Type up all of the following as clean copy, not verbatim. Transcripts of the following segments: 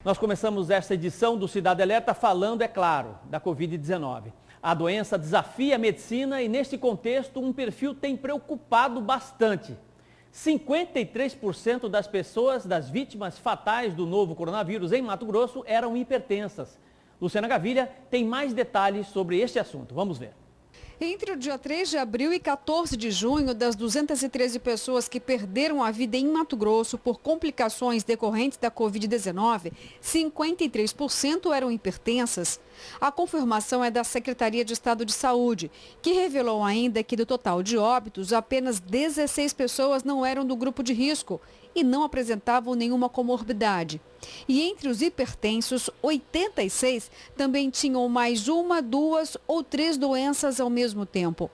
Nós começamos esta edição do Cidade Alerta falando, é claro, da Covid-19. A doença desafia a medicina e, neste contexto, um perfil tem preocupado bastante. 53% das pessoas, das vítimas fatais do novo coronavírus em Mato Grosso, eram hipertensas. Luciana Gavilha tem mais detalhes sobre este assunto. Vamos ver. Entre o dia 3 de abril e 14 de junho, das 213 pessoas que perderam a vida em Mato Grosso por complicações decorrentes da Covid-19, 53% eram hipertensas. A confirmação é da Secretaria de Estado de Saúde, que revelou ainda que do total de óbitos, apenas 16 pessoas não eram do grupo de risco e não apresentavam nenhuma comorbidade. E entre os hipertensos, 86 também tinham mais uma, duas ou três doenças ao mesmo tempo.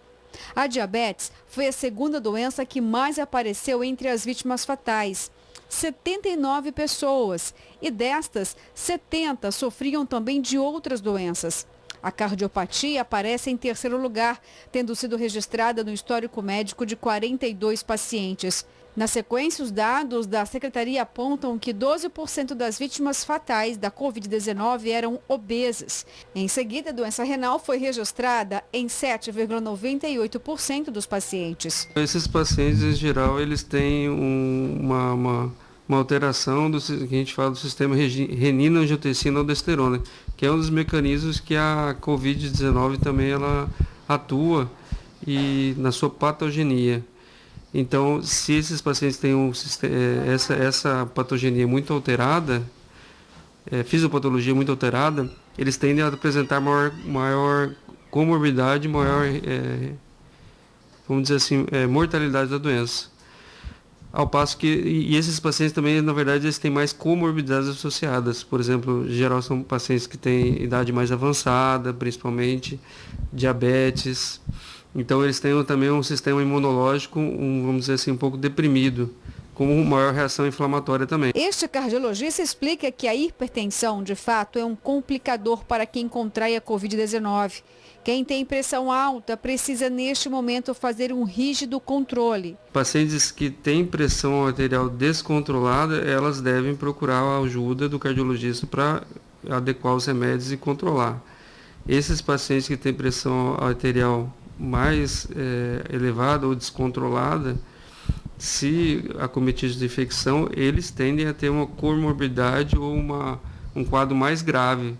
A diabetes foi a segunda doença que mais apareceu entre as vítimas fatais. 79 pessoas, e destas, 70 sofriam também de outras doenças. A cardiopatia aparece em terceiro lugar, tendo sido registrada no histórico médico de 42 pacientes. Na sequência, os dados da Secretaria apontam que 12% das vítimas fatais da Covid-19 eram obesas. Em seguida, a doença renal foi registrada em 7,98% dos pacientes. Esses pacientes, em geral, eles têm uma alteração do que a gente fala do sistema renina-angiotensina-aldosterona, que é um dos mecanismos que a Covid-19 também ela atua e na sua patogenia. Então, se esses pacientes têm essa patogenia muito alterada, fisiopatologia muito alterada, eles tendem a apresentar maior comorbidade, maior, vamos dizer assim, mortalidade da doença. Ao passo que, e esses pacientes também, na verdade, eles têm mais comorbidades associadas. Por exemplo, em geral são pacientes que têm idade mais avançada, principalmente diabetes. Então eles têm também um sistema imunológico, vamos dizer assim, um pouco deprimido, com maior reação inflamatória também. Este cardiologista explica que a hipertensão, de fato, é um complicador para quem contrai a Covid-19. Quem tem pressão alta precisa, neste momento, fazer um rígido controle. Pacientes que têm pressão arterial descontrolada, elas devem procurar a ajuda do cardiologista para adequar os remédios e controlar. Esses pacientes que têm pressão arterial mais elevada ou descontrolada, se acometidos de infecção, eles tendem a ter uma comorbidade ou um quadro mais grave,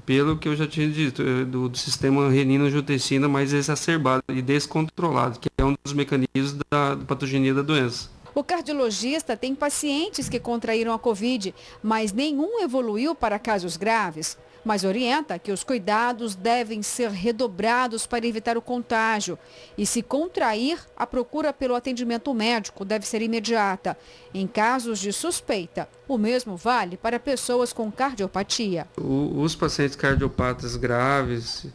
pelo que eu já tinha dito, do sistema renina-angiotensina mais exacerbado e descontrolado, que é um dos mecanismos da patogenia da doença. O cardiologista tem pacientes que contraíram a Covid, mas nenhum evoluiu para casos graves. Mas orienta que os cuidados devem ser redobrados para evitar o contágio. E se contrair, a procura pelo atendimento médico deve ser imediata. Em casos de suspeita, o mesmo vale para pessoas com cardiopatia. Os pacientes cardiopatas graves,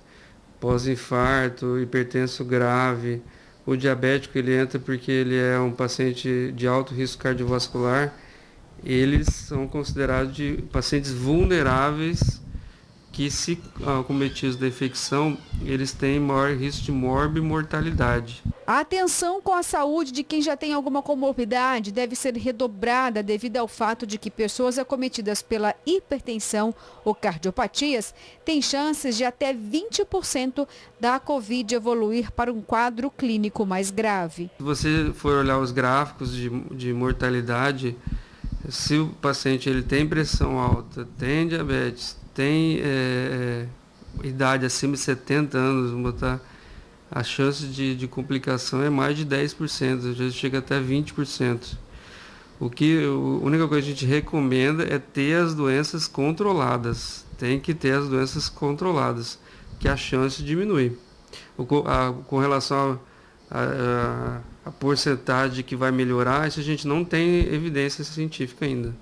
pós-infarto, hipertenso grave, o diabético ele entra porque ele é um paciente de alto risco cardiovascular, eles são considerados de pacientes vulneráveis que, se acometidos da infecção, eles têm maior risco de morbimortalidade. A atenção com a saúde de quem já tem alguma comorbidade deve ser redobrada devido ao fato de que pessoas acometidas pela hipertensão ou cardiopatias têm chances de até 20% da Covid evoluir para um quadro clínico mais grave. Se você for olhar os gráficos de mortalidade, se o paciente ele tem pressão alta, tem diabetes, tem idade acima de 70 anos, vamos botar, a chance de complicação é mais de 10%, às vezes chega até 20%. A única coisa que a gente recomenda é ter as doenças controladas. Tem que ter as doenças controladas, que a chance diminui. Com relação a porcentagem que vai melhorar, isso a gente não tem evidência científica ainda.